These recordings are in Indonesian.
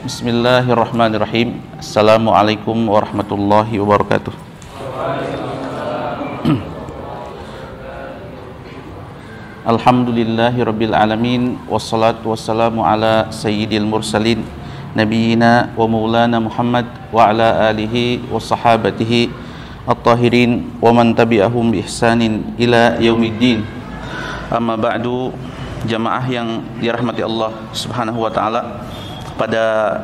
Bismillahirrahmanirrahim. Assalamualaikum warahmatullahi wabarakatuh. Alhamdulillahirabbil alamin, wassalatu wassalamu ala sayyidil mursalin nabiyina wa maulana Muhammad wa ala alihi wa sahabatihi at-tahirin wa man tabi'ahum bi ihsanin ila yaumiddin. Amma ba'du, jamaah yang dirahmati Allah Subhanahu wa taala. Pada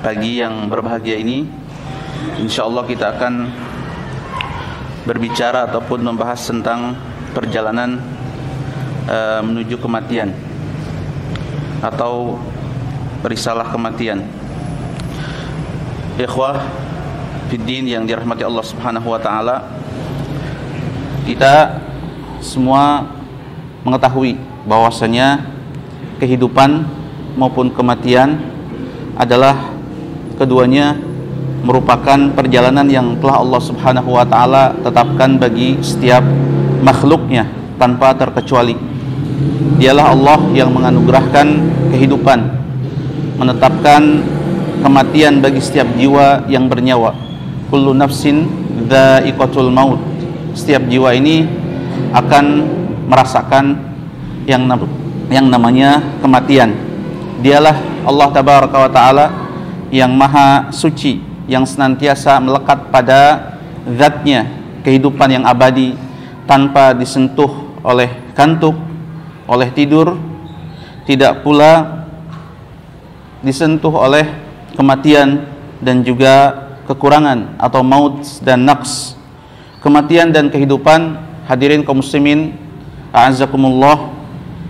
pagi yang berbahagia ini, insyaallah kita akan berbicara ataupun membahas tentang perjalanan menuju kematian atau risalah kematian. Ikhwah fiddin yang dirahmati Allah Subhanahu wa taala, kita semua mengetahui bahwasanya kehidupan maupun kematian adalah keduanya merupakan perjalanan yang telah Allah Subhanahu wa taala tetapkan bagi setiap makhluknya tanpa terkecuali. Dialah Allah yang menganugerahkan kehidupan, menetapkan kematian bagi setiap jiwa yang bernyawa. Kullu nafsin dha'iqatul maut. Setiap jiwa ini akan merasakan yang namanya kematian. Dialah Allah Tabaraka wa Ta'ala yang maha suci, yang senantiasa melekat pada zatnya, kehidupan yang abadi tanpa disentuh oleh kantuk, oleh tidur, tidak pula disentuh oleh kematian dan juga kekurangan atau maut dan naqs. Kematian dan kehidupan, hadirin kaum muslimin a'azzakumullah,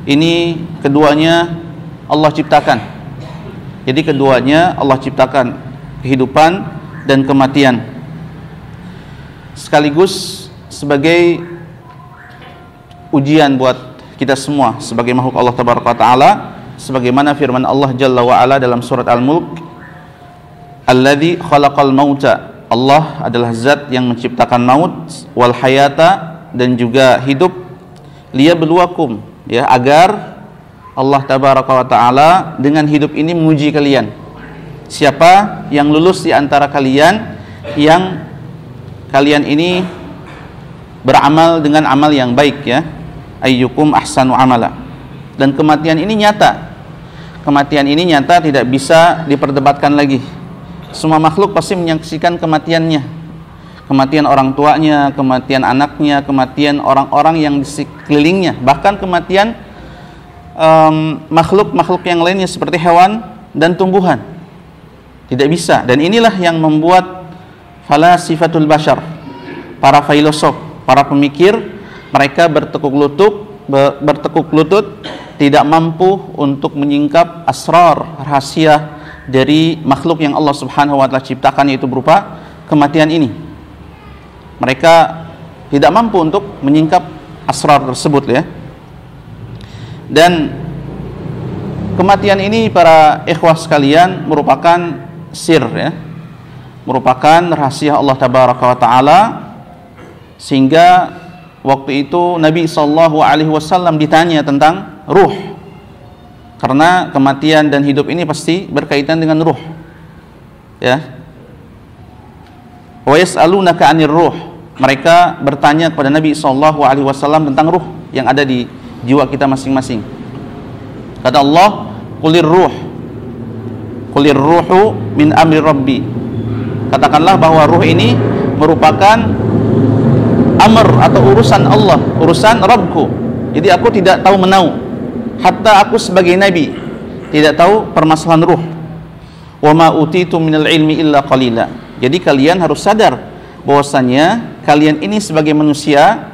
ini keduanya Allah ciptakan. Jadi keduanya Allah ciptakan, kehidupan dan kematian, sekaligus sebagai ujian buat kita semua sebagai makhluk Allah Tabaraka Ta'ala, sebagaimana firman Allah Jalla wa Ala dalam surat Al-Mulk, Alladzi khalaqal mauta. Allah adalah zat yang menciptakan maut, wal hayata, dan juga hidup, liyabluwakum, ya, agar Allah Tabaraka wa Ta'ala dengan hidup ini menguji kalian. Siapa yang lulus di antara kalian, yang kalian ini beramal dengan amal yang baik, ya, ayyukum ahsanu amala. Dan kematian ini nyata. Kematian ini nyata, tidak bisa diperdebatkan lagi. Semua makhluk pasti menyaksikan kematiannya. Kematian orang tuanya, kematian anaknya, kematian orang-orang yang di sekelilingnya, bahkan kematian makhluk-makhluk yang lainnya seperti hewan dan tumbuhan. Tidak bisa. Dan inilah yang membuat falasifatul bashar, para filosof, para pemikir, mereka bertekuk lutut, tidak mampu untuk menyingkap asrar, rahasia dari makhluk yang Allah Subhanahu wa taala ciptakan, yaitu berupa kematian ini. Mereka tidak mampu untuk menyingkap asrar tersebut, ya. Dan kematian ini, para ikhwah sekalian, merupakan sir, ya, merupakan rahasia Allah Tabaraka wa Ta'ala, sehingga waktu itu Nabi SAW ditanya tentang ruh, karena kematian dan hidup ini pasti berkaitan dengan ruh, ya. Wa yas'alunaka 'anir ruh. Mereka bertanya kepada Nabi SAW tentang ruh yang ada di jiwa kita masing-masing. Kata Allah, qulir ruhu min amri rabbi. Katakanlah bahwa ruh ini merupakan amr atau urusan Allah, urusan Rabbku. Jadi aku tidak tahu menau, hatta aku sebagai nabi tidak tahu permasalahan ruh. Wa ma utitu minal ilmi illa qalila. Jadi kalian harus sadar bahwasanya kalian ini sebagai manusia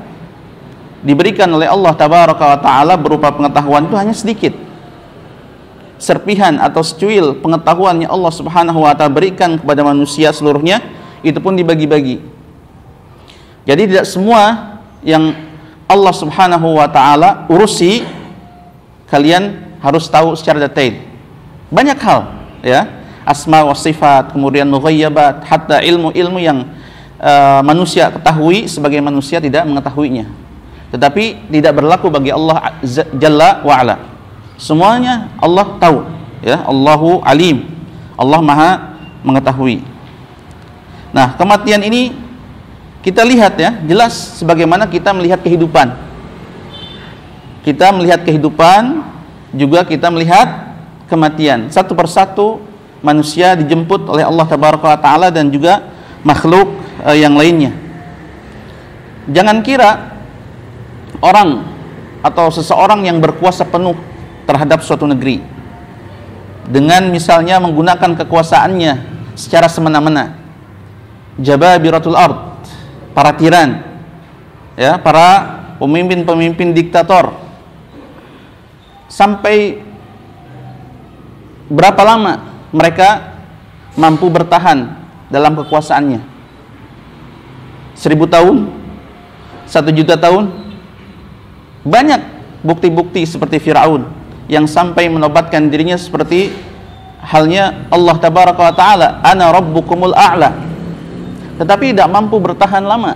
diberikan oleh Allah Tabaraka wa Ta'ala berupa pengetahuan itu hanya sedikit. Serpihan atau secuil pengetahuan yang Allah Subhanahu wa Ta'ala berikan kepada manusia seluruhnya, itu pun dibagi-bagi. Jadi tidak semua yang Allah Subhanahu wa Ta'ala urusi kalian harus tahu secara detail. Banyak hal, ya, asma wa sifat, kemudian mughayyabat, hatta ilmu-ilmu yang manusia ketahui, sebagai manusia tidak mengetahuinya. Tetapi tidak berlaku bagi Allah Jalla wa'ala. Semuanya Allah tahu, ya. Allahu alim. Allah Maha mengetahui. Nah, kematian ini kita lihat ya, jelas sebagaimana kita melihat kehidupan. Kita melihat kehidupan, juga kita melihat kematian. Satu persatu manusia dijemput oleh Allah Tabaraka wa Ta'ala dan juga makhluk yang lainnya. Jangan kira orang atau seseorang yang berkuasa penuh terhadap suatu negeri dengan misalnya menggunakan kekuasaannya secara semena-mena, jababiratul ard, para tiran, ya, para pemimpin-pemimpin diktator, sampai berapa lama mereka mampu bertahan dalam kekuasaannya? 1000 tahun? 1 juta tahun? Banyak bukti-bukti seperti Fir'aun yang sampai menobatkan dirinya seperti halnya Allah Tabaraka wa Ta'ala, ana rabbukumul a'la, tetapi tidak mampu bertahan lama.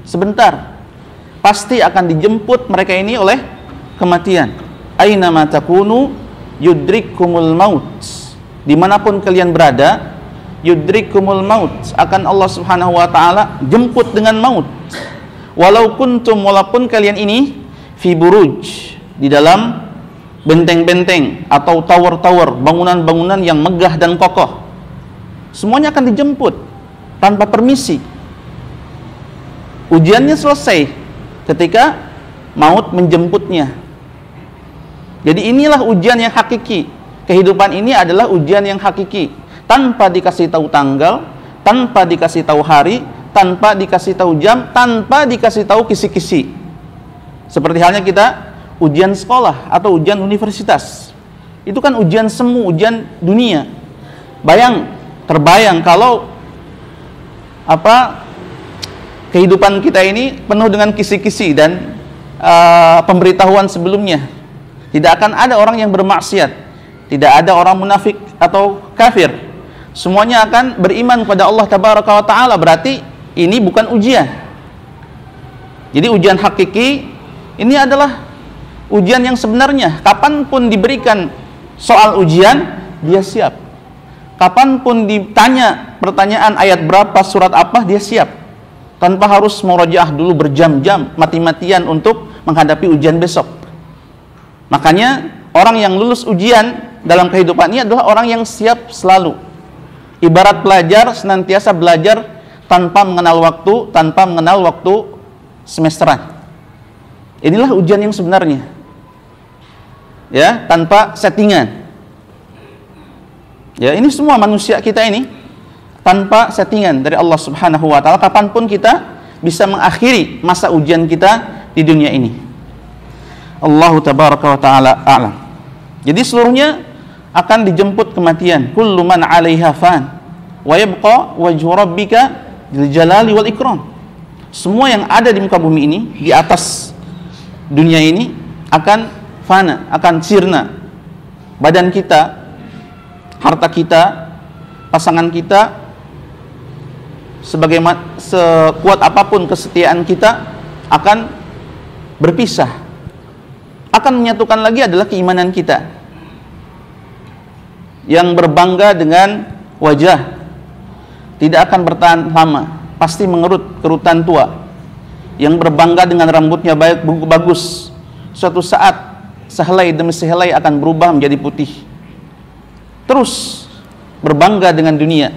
Sebentar pasti akan dijemput mereka ini oleh kematian. Aina ma takunu yudrikkumul maut, dimanapun kalian berada, yudrikkumul maut, akan Allah Subhanahu wa Ta'ala jemput dengan maut. Walau kuntum, walaupun kalian ini fi buruj, di dalam benteng-benteng atau tower-tower, bangunan-bangunan yang megah dan kokoh, semuanya akan dijemput tanpa permisi. Ujiannya selesai ketika maut menjemputnya. Jadi inilah ujian yang hakiki. Kehidupan ini adalah ujian yang hakiki, tanpa dikasih tahu tanggal, tanpa dikasih tahu hari, tanpa dikasih tahu jam, tanpa dikasih tahu kisi-kisi. Seperti halnya kita ujian sekolah atau ujian universitas. Itu kan ujian semu, ujian dunia. Terbayang kalau kehidupan kita ini penuh dengan kisi-kisi dan pemberitahuan sebelumnya. Tidak akan ada orang yang bermaksiat, tidak ada orang munafik atau kafir. Semuanya akan beriman kepada Allah Tabaraka wa Ta'ala. Berarti ini bukan ujian. Jadi ujian hakiki ini adalah ujian yang sebenarnya. Kapanpun diberikan soal ujian, dia siap. Kapanpun ditanya pertanyaan ayat berapa, surat apa, dia siap. Tanpa harus murajaah dulu berjam-jam, mati-matian untuk menghadapi ujian besok. Makanya orang yang lulus ujian dalam kehidupan ini adalah orang yang siap selalu. Ibarat pelajar senantiasa belajar tanpa mengenal waktu semesteran. Inilah ujian yang sebenarnya, ya, tanpa settingan. Ya, ini semua manusia kita ini tanpa settingan dari Allah Subhanahu wa Ta'ala. Kapanpun kita bisa mengakhiri masa ujian kita di dunia ini. Allah Tabaraka wa Ta'ala a'lam. Jadi seluruhnya akan dijemput kematian. Kullu man 'alaiha fan wa yabqa wajhu rabbika dzil jalali wal ikram. Semua yang ada di muka bumi ini, di atas dunia ini, akan fana, akan sirna. Badan kita, harta kita, pasangan kita, sebagaimana sekuat apapun kesetiaan kita, akan berpisah. Akan menyatukan lagi adalah keimanan kita yang berbangga dengan wajah, tidak akan bertahan lama, pasti mengerut kerutan tua. Yang berbangga dengan rambutnya bagus, suatu saat sehelai demi sehelai akan berubah menjadi putih. Terus berbangga dengan dunia,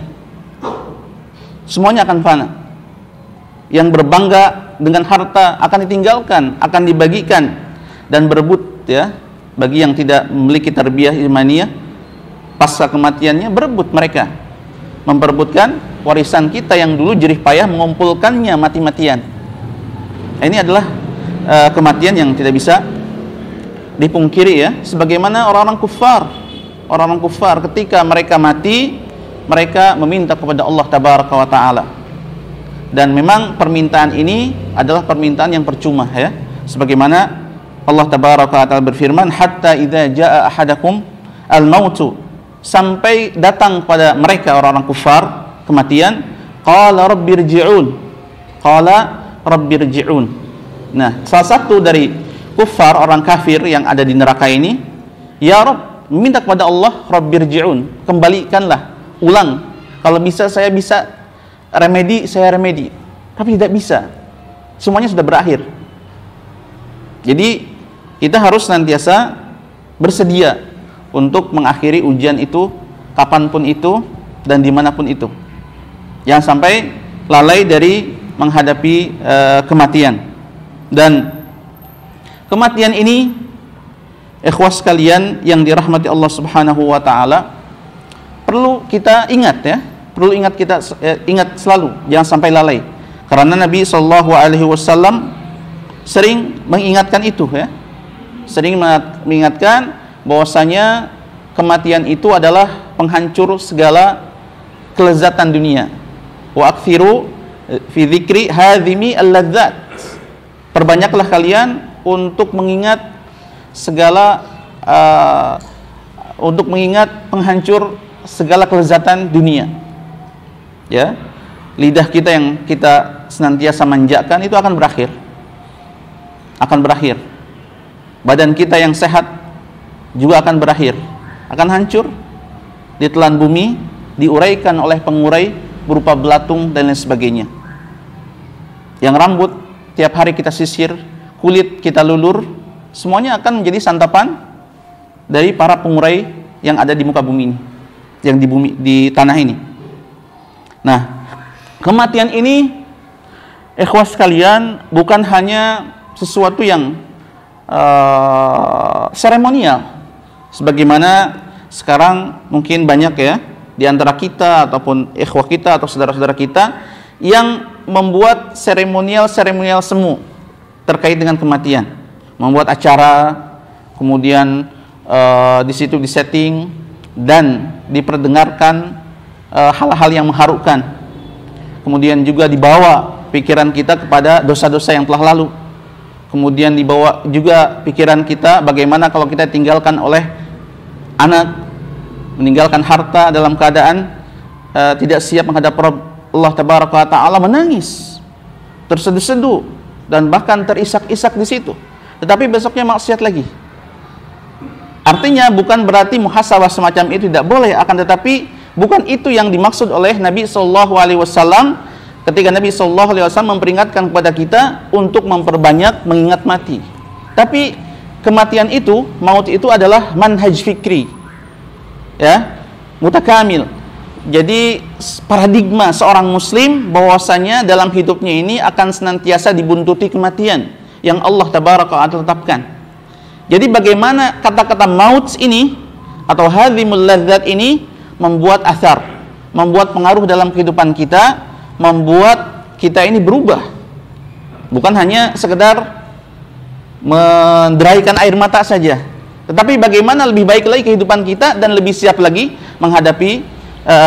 semuanya akan fana. Yang berbangga dengan harta akan ditinggalkan, akan dibagikan dan berebut, ya, bagi yang tidak memiliki tarbiyah imaniyah, pasca kematiannya berebut mereka, memperebutkan warisan kita yang dulu jerih payah mengumpulkannya mati-matian. Ini adalah kematian yang tidak bisa dipungkiri, ya. Sebagaimana orang-orang kufar ketika mereka mati, mereka meminta kepada Allah Tabaraka wa Ta'ala. Dan memang permintaan ini adalah permintaan yang percuma, ya. Sebagaimana Allah Tabaraka wa Ta'ala berfirman, hatta idza jaa ahadakum al-mautu, sampai datang pada mereka orang-orang kufar kematian, qala rabbirji'un. Nah, salah satu dari kufar, orang kafir yang ada di neraka ini, ya Rabb, meminta kepada Allah, rabbirji'un, kembalikanlah ulang. Kalau bisa saya bisa remedi, saya remedi. Tapi tidak bisa. Semuanya sudah berakhir. Jadi kita harus senantiasa bersedia untuk mengakhiri ujian itu, kapanpun itu dan dimanapun itu. Jangan sampai lalai dari menghadapi kematian. Dan kematian ini, ikhwas sekalian yang dirahmati Allah Subhanahu wa taala, perlu kita ingat ya, perlu ingat selalu, jangan sampai lalai. Karena Nabi sallallahu alaihi wasallam sering mengingatkan itu ya. Sering mengingatkan bahwasanya kematian itu adalah penghancur segala kelezatan dunia. Wa aktsiru fi dzikri hadzimi al-ladzat. Perbanyaklah kalian untuk mengingat segala untuk mengingat penghancur segala kelezatan dunia. Ya. Lidah kita yang kita senantiasa manjakan itu akan berakhir. Akan berakhir. Badan kita yang sehat juga akan berakhir. Akan hancur, ditelan bumi, diuraikan oleh pengurai berupa belatung dan lain sebagainya. Yang rambut tiap hari kita sisir, kulit kita lulur, semuanya akan menjadi santapan dari para pengurai yang ada di muka bumi ini, yang di tanah ini. Nah, kematian ini, ikhwas sekalian, bukan hanya sesuatu yang seremonial, sebagaimana sekarang mungkin banyak ya di antara kita ataupun ikhwah kita atau saudara-saudara kita yang membuat seremonial semu terkait dengan kematian, membuat acara, kemudian di situ disetting dan diperdengarkan hal-hal yang mengharukan, kemudian juga dibawa pikiran kita kepada dosa-dosa yang telah lalu, kemudian dibawa juga pikiran kita bagaimana kalau kita tinggalkan oleh anak, meninggalkan harta dalam keadaan tidak siap menghadap Allah Tabaraka wa Ta'ala, menangis, terseduh-seduh dan bahkan terisak-isak di situ. Tetapi besoknya maksiat lagi. Artinya bukan berarti muhasabah semacam itu tidak boleh, akan tetapi bukan itu yang dimaksud oleh Nabi Shallallahu Alaihi Wasallam ketika Nabi Shallallahu Alaihi Wasallam memperingatkan kepada kita untuk memperbanyak mengingat mati. Tapi kematian itu, maut itu adalah manhaj fikri, ya, mutakamil. Jadi paradigma seorang muslim bahwasanya dalam hidupnya ini akan senantiasa dibuntuti kematian yang Allah Tabaraka wa Ta'ala tetapkan. Jadi bagaimana kata-kata maut ini atau hadzimul ladzat ini membuat athar, membuat pengaruh dalam kehidupan kita, membuat kita ini berubah. Bukan hanya sekedar menderaikan air mata saja, tetapi bagaimana lebih baik lagi kehidupan kita dan lebih siap lagi menghadapi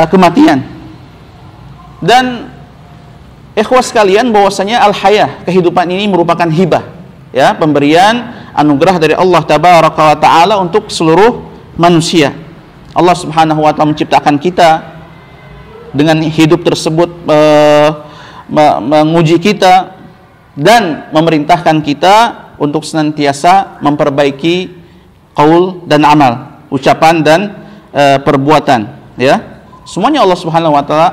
kematian. Dan ikhwas sekalian, bahwasanya al-hayah, kehidupan ini merupakan hibah, ya, pemberian anugerah dari Allah Tabaraka wa Ta'ala untuk seluruh manusia. Allah Subhanahu wa Ta'ala menciptakan kita dengan hidup tersebut, menguji kita dan memerintahkan kita untuk senantiasa memperbaiki qaul dan amal, ucapan dan perbuatan, ya. Semuanya Allah Subhanahu wa Ta'ala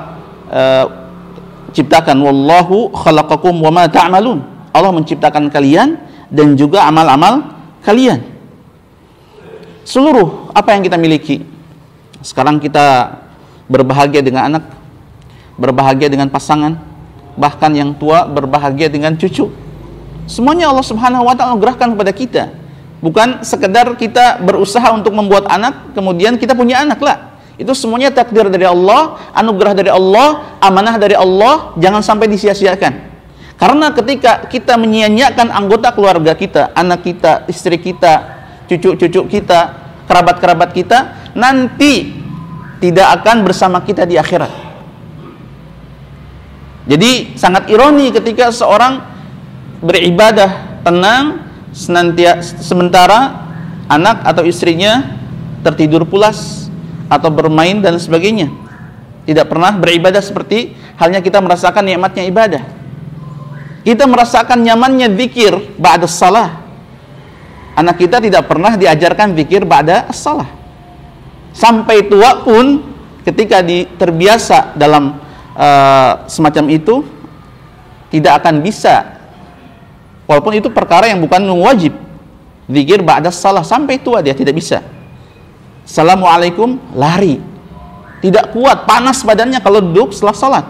ciptakan. Wallahu khalaqakum wa ma ta'malun. Allah menciptakan kalian dan juga amal-amal kalian. Seluruh apa yang kita miliki. Sekarang kita berbahagia dengan anak, berbahagia dengan pasangan, bahkan yang tua berbahagia dengan cucu. Semuanya Allah Subhanahu wa Ta'ala anugerahkan kepada kita. Bukan sekedar kita berusaha untuk membuat anak kemudian kita punya anak, lah. Itu semuanya takdir dari Allah, anugerah dari Allah, amanah dari Allah, jangan sampai disia-siakan. Karena ketika kita menyia-nyiakan anggota keluarga kita, anak kita, istri kita, cucu-cucu kita, kerabat-kerabat kita, nanti tidak akan bersama kita di akhirat. Jadi sangat ironi ketika seorang beribadah tenang, sementara anak atau istrinya tertidur pulas atau bermain dan sebagainya, tidak pernah beribadah seperti halnya kita merasakan nikmatnya ibadah. Kita merasakan nyamannya zikir ba'da shalah. Anak kita tidak pernah diajarkan zikir ba'da shalah. Sampai tua pun ketika terbiasa dalam semacam itu, tidak akan bisa, walaupun itu perkara yang bukan wajib, zikir ba'da salah, sampai tua dia tidak bisa. Assalamualaikum, lari, tidak kuat, panas badannya kalau duduk setelah salat,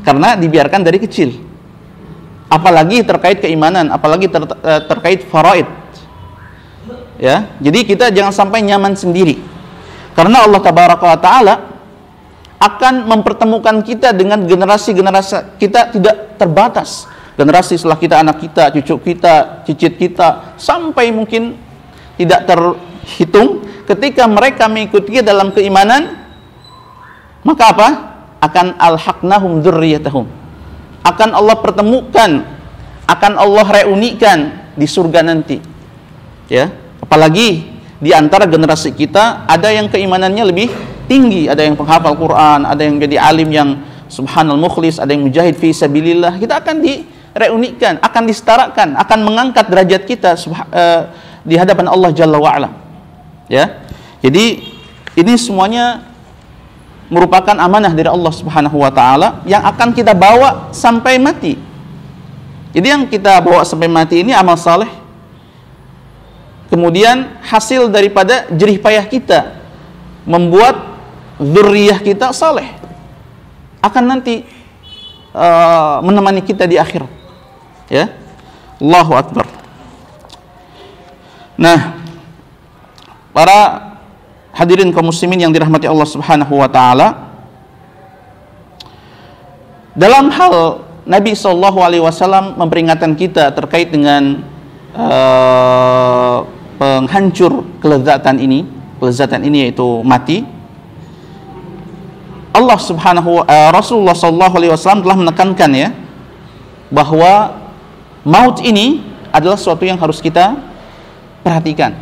karena dibiarkan dari kecil. Apalagi terkait keimanan, apalagi terkait faraid. Ya, jadi kita jangan sampai nyaman sendiri, karena Allah Tabaraka wa Ta'ala akan mempertemukan kita dengan generasi-generasi kita tidak terbatas. Generasi setelah kita, anak kita, cucu kita, cicit kita, sampai mungkin tidak terhitung. Ketika mereka mengikuti dalam keimanan, maka apa? Akan alhaqnahum dzurriyyatahum, akan Allah pertemukan, akan Allah reunikan di surga nanti. Ya, apalagi di antara generasi kita ada yang keimanannya lebih tinggi, ada yang penghafal Quran, ada yang jadi alim yang subhanal mukhlis, ada yang mujahid fi sabilillah. Kita akan direunikan, akan disetarakan, akan mengangkat derajat kita di hadapan Allah Jalla wa Ala. Ya. Jadi ini semuanya merupakan amanah dari Allah Subhanahu wa Ta'ala yang akan kita bawa sampai mati. Jadi yang kita bawa sampai mati ini amal saleh, kemudian hasil daripada jerih payah kita membuat dzurriyyah kita saleh, akan nanti menemani kita di akhirat. Ya, Allahu Akbar. Nah, para hadirin kaum muslimin yang dirahmati Allah Subhanahu wa Ta'ala, dalam hal Nabi SAW memperingatkan kita terkait dengan penghancur kelezatan ini yaitu mati. Rasulullah SAW telah menekankan ya, bahwa maut ini adalah sesuatu yang harus kita perhatikan.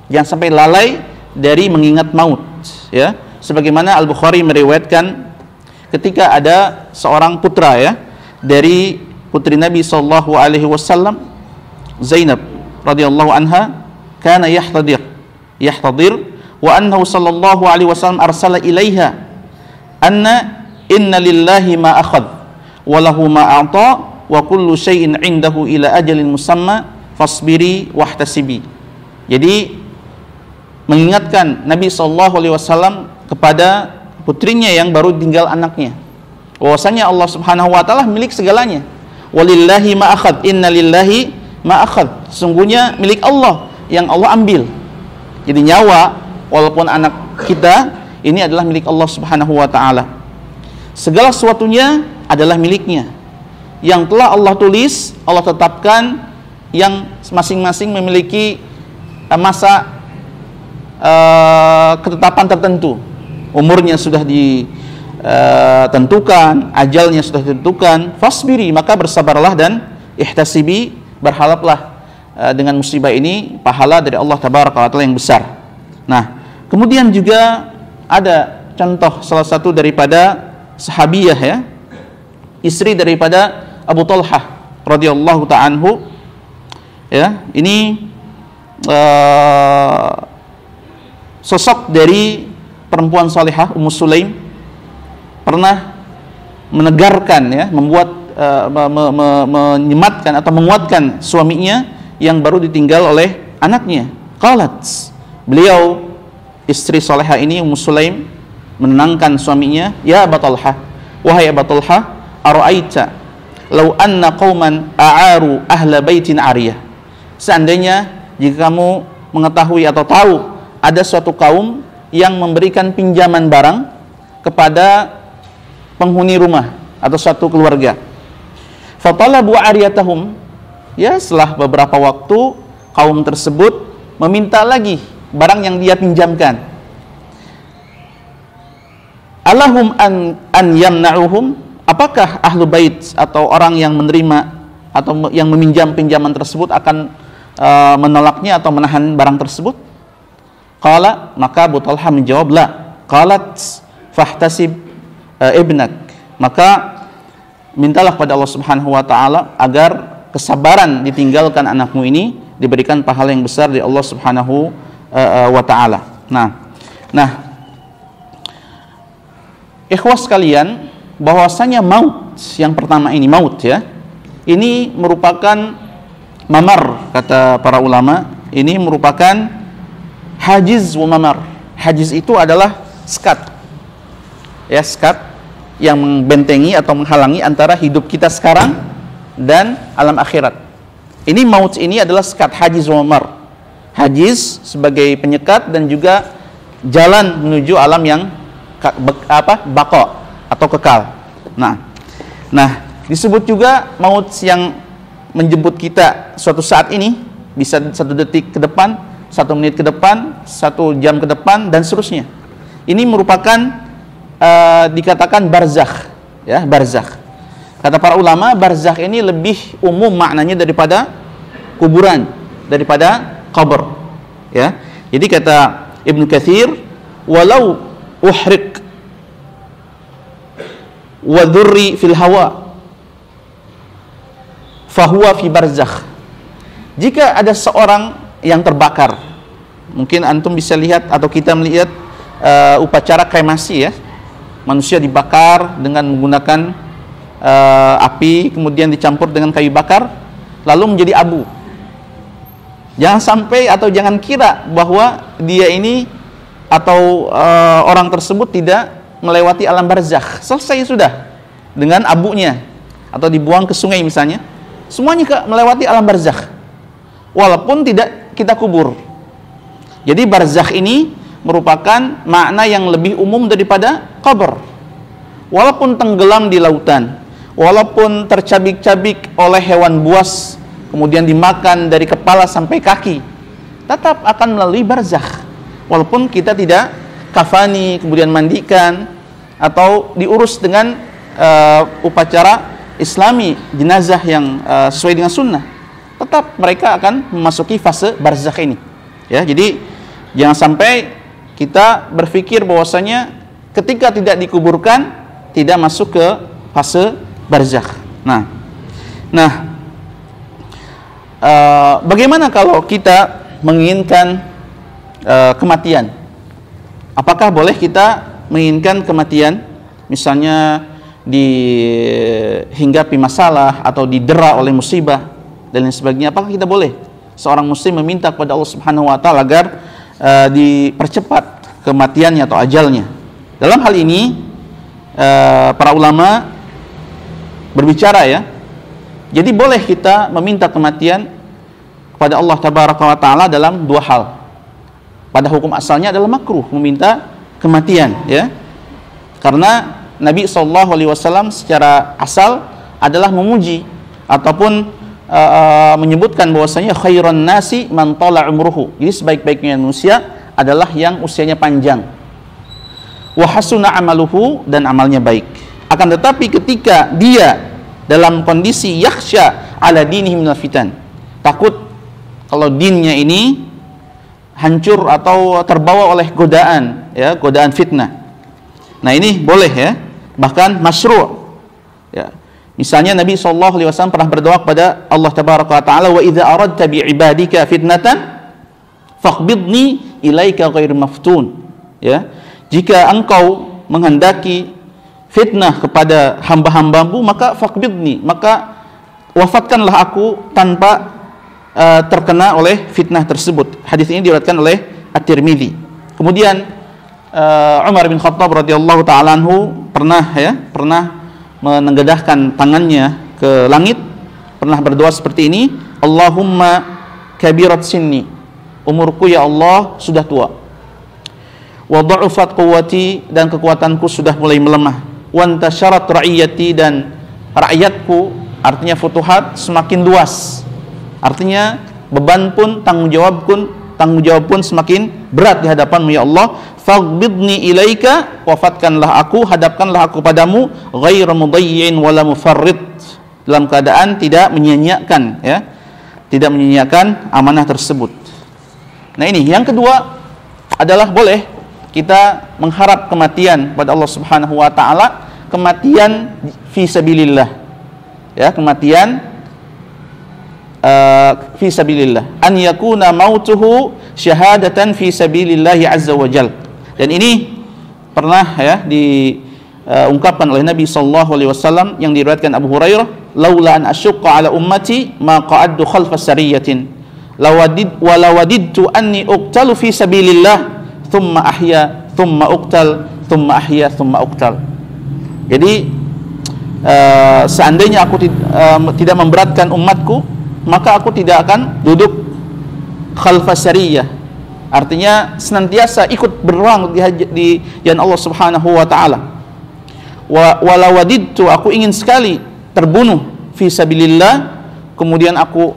Jangan sampai lalai dari mengingat maut, ya. Sebagaimana Al-Bukhari meriwayatkan ketika ada seorang putra ya dari putri Nabi SAW, Zainab radhiyallahu anha, kana yahtadir wa annahu sallallahu alaihi wasallam arsala ilaiha anna inna lillahi ma akhadh wa lahu ma a'ta wa kullu syai'in 'indahu ila ajalin musamma fasbiri wahtasibi. Jadi mengingatkan Nabi SAW kepada putrinya yang baru tinggal anaknya, bahwasanya Allah Subhanahu wa Ta'ala milik segalanya. Walillahi ma akhadh, inna lillahi ma akhadh, sesungguhnya milik Allah yang Allah ambil. Jadi nyawa walaupun anak kita ini adalah milik Allah Subhanahu wa Ta'ala. Segala sesuatunya adalah miliknya, yang telah Allah tulis, Allah tetapkan, yang masing-masing memiliki masa ketetapan tertentu. Umurnya sudah ditentukan, ajalnya sudah ditentukan. Fasbiri, maka bersabarlah, dan ihtasibi, berharaplah dengan musibah ini pahala dari Allah Tabaraka wa Ta'ala yang besar. Nah, kemudian juga ada contoh salah satu daripada sahabiyah ya, istri daripada Abu Talhah radhiyallahu ta'ala anhu ya. Ini sosok dari perempuan salihah, Ummu Sulaim, pernah menegarkan ya, membuat menyematkan atau menguatkan suaminya yang baru ditinggal oleh anaknya. Qalat, beliau istri salihah ini Ummu Sulaim menenangkan suaminya, ya Abu Talhah, wahai Abu Talhah, ara'aita law anna qauman a'aru ahla baitin ariyah, seandainya jika kamu mengetahui atau tahu ada suatu kaum yang memberikan pinjaman barang kepada penghuni rumah atau suatu keluarga, fatalabu ariyatahum, ya, setelah beberapa waktu kaum tersebut meminta lagi barang yang dia pinjamkan. Alahum an yamna'uhum, apakah ahlu bait atau orang yang menerima atau yang meminjam pinjaman tersebut akan menolaknya atau menahan barang tersebut? Qala, maka Abu Talhah menjawab, la. Qalat fahtasib ibnak, maka mintalah pada Allah Subhanahu wa Ta'ala agar kesabaran ditinggalkan anakmu ini diberikan pahala yang besar dari Allah Subhanahu wa Ta'ala. Nah, ikhwas sekalian, bahwasanya maut yang pertama ini, maut ya, ini merupakan mamar, kata para ulama, ini merupakan hajiz wa mamar. Hajiz itu adalah sekat, ya, sekat yang membentengi atau menghalangi antara hidup kita sekarang dan alam akhirat. Ini maut ini adalah sekat, hajiz wa mamar. Hajiz sebagai penyekat dan juga jalan menuju alam yang baqa atau kekal. Nah, disebut juga maut yang menjemput kita suatu saat ini, bisa 1 detik ke depan, 1 menit ke depan, 1 jam ke depan, dan seterusnya. Ini merupakan dikatakan barzakh, ya, barzakh. Kata para ulama, barzakh ini lebih umum maknanya daripada kuburan, daripada qabr, ya. Jadi kata Ibnu Katsir, walau uhriq wa dhurri fil hawa fahuwa fi barzakh. Jika ada seorang yang terbakar, mungkin antum bisa lihat atau kita melihat upacara kremasi, ya, manusia dibakar dengan menggunakan api, kemudian dicampur dengan kayu bakar, lalu menjadi abu. Jangan sampai atau jangan kira bahwa dia ini atau orang tersebut tidak melewati alam barzakh. Selesai sudah dengan abunya, atau dibuang ke sungai misalnya, semuanya melewati alam barzakh walaupun tidak kita kubur. Jadi barzakh ini merupakan makna yang lebih umum daripada qabr. Walaupun tenggelam di lautan, walaupun tercabik-cabik oleh hewan buas, kemudian dimakan dari kepala sampai kaki, tetap akan melalui barzakh. Walaupun kita tidak kafani, kemudian mandikan, atau diurus dengan upacara islami, jenazah yang sesuai dengan sunnah, tetap mereka akan memasuki fase barzakh ini, ya. Jadi jangan sampai kita berpikir bahwasanya ketika tidak dikuburkan tidak masuk ke fase barzakh. Bagaimana kalau kita menginginkan kematian? Apakah boleh kita menginginkan kematian, misalnya dihinggapi masalah atau didera oleh musibah dan lain sebagainya? Apakah kita boleh seorang muslim meminta kepada Allah Subhanahu wa taala agar dipercepat kematiannya atau ajalnya? Dalam hal ini para ulama berbicara, ya. Jadi boleh kita meminta kematian kepada Allah Tabaraka wa taala dalam 2 hal. Pada hukum asalnya adalah makruh meminta kematian, ya. Karena Nabi SAW secara asal adalah memuji ataupun menyebutkan bahwasanya khairan nasi man tala umruhu. Jadi sebaik-baiknya manusia adalah yang usianya panjang. Wa hasuna amaluhu, dan amalnya baik. Akan tetapi ketika dia dalam kondisi yakhsha ala dinihi minal fitan, takut kalau dinnya ini hancur atau terbawa oleh godaan, ya, godaan fitnah. Nah, ini boleh, ya, bahkan masyru', ya. Misalnya Nabi SAW pernah berdoa kepada Allah Tabaraka wa taala, wa idza aradta bi ibadika fitnatan faqbidni ilaika ghair maftun, ya. Jika engkau menghendaki fitnah kepada hamba-hambamu, maka faqbidni, maka wafatkanlah aku tanpa terkena oleh fitnah tersebut. Hadis ini diriwayatkan oleh At-Tirmidzi. Kemudian Umar bin Khattab radhiyallahu taala anhu pernah menengadahkan tangannya ke langit, pernah berdoa seperti ini, Allahumma kabirat sinni, umurku ya Allah sudah tua, wa dha'ufat quwwati, dan kekuatanku sudah mulai melemah, wa antasharat ra'iyati, dan rakyatku, artinya futuhat, semakin luas. Artinya beban pun, tanggung jawab pun semakin berat di hadapanmu ya Allah. Faghbidni ilaika, wafatkanlah aku, hadapkanlah aku padamu, ghairu mudayyin wala mufarrid, dalam keadaan tidak menyia-nyiakan, ya, tidak menyia-nyiakan amanah tersebut. Nah, ini yang kedua adalah boleh kita mengharap kematian pada Allah Subhanahu wa taala, kematian fi sabilillah, ya, kematian fi sabilillah, an yakuna mautuhu syahadatan fi sabilillah azza wa jal. Dan ini pernah, ya, ungkapan oleh Nabi sallallahu alaihi wasallam yang diriwayatkan Abu Hurairah, laula an asyqa ala ummati ma qa'adtu khalfa sariyatin lawadidtu anni uqtalu fi sabilillah thumma ahya thumma uqtal thumma ahya thumma uqtal. Jadi seandainya aku tidak memberatkan umatku, maka aku tidak akan duduk khalfa sariyah, artinya senantiasa ikut berperang di jalan Allah Subhanahu wa taala. Wala wadidtu, aku ingin sekali terbunuh fi sabilillah, kemudian aku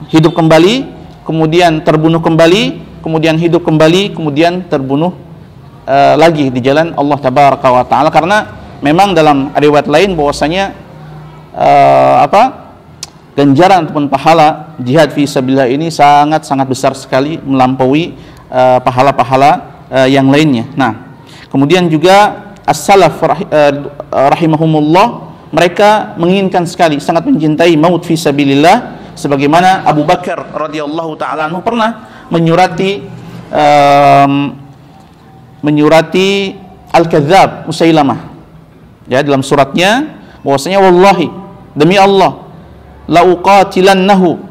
hidup kembali, kemudian terbunuh kembali, kemudian hidup kembali, kemudian terbunuh lagi di jalan Allah Tabaraka wa taala. Karena memang dalam riwayat lain bahwasanya ganjaran ataupun pahala jihad fi sabilillah ini sangat besar sekali, melampaui pahala-pahala yang lainnya. Nah, kemudian juga as-salaf rahimahumullah, mereka menginginkan sekali, sangat mencintai maut fi sabilillah, sebagaimana Abu Bakar radhiyallahu taala anhu pernah menyurati Al-Kadzdzab Musailamah, ya, dalam suratnya bahwasanya wallahi, demi Allah, la uqatilannahu,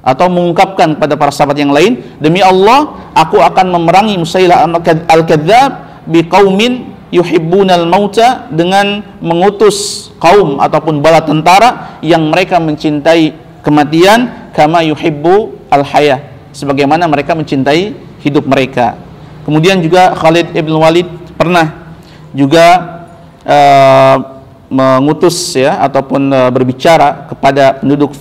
atau mengungkapkan pada para sahabat yang lain, demi Allah aku akan memerangi Musailamah Al-Kadzdzab biqaumin yuhibbunal mauta, dengan mengutus kaum ataupun bala tentara yang mereka mencintai kematian, kama yuhibbu al-haya, sebagaimana mereka mencintai hidup mereka. Kemudian juga Khalid ibn Walid pernah juga mengutus, ya, ataupun berbicara kepada penduduk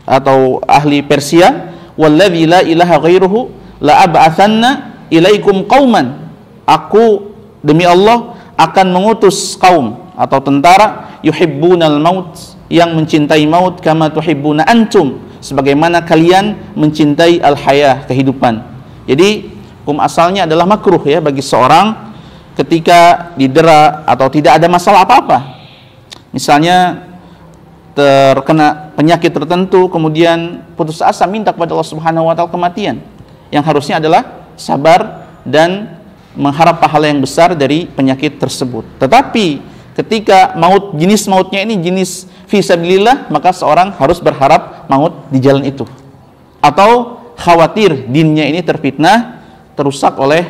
atau ahli Persia, wallazi la ilaha ghairuhu la ab'atsanna ilaikum qauman, aku demi Allah akan mengutus kaum atau tentara yuhibbunal maut, yang mencintai maut, kama tuhibbuna antum, sebagaimana kalian mencintai al-hayah, kehidupan. Jadi hukum asalnya adalah makruh, ya, bagi seorang ketika didera atau tidak ada masalah apa-apa, misalnya terkena penyakit tertentu, kemudian putus asa minta kepada Allah Subhanahu wa taala kematian, yang harusnya adalah sabar dan mengharap pahala yang besar dari penyakit tersebut. Tetapi ketika jenis mautnya ini jenis fisabilillah, maka seorang harus berharap maut di jalan itu, atau khawatir dinnya ini terfitnah, terusak oleh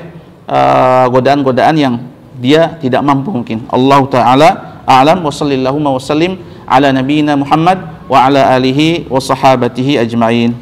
godaan-godaan yang dia tidak mampu mungkin. Allah taala a'lam, wa sallallahu wa sallim ala nabiyyina Muhammad wa ala alihi wa sahabatihi ajma'in.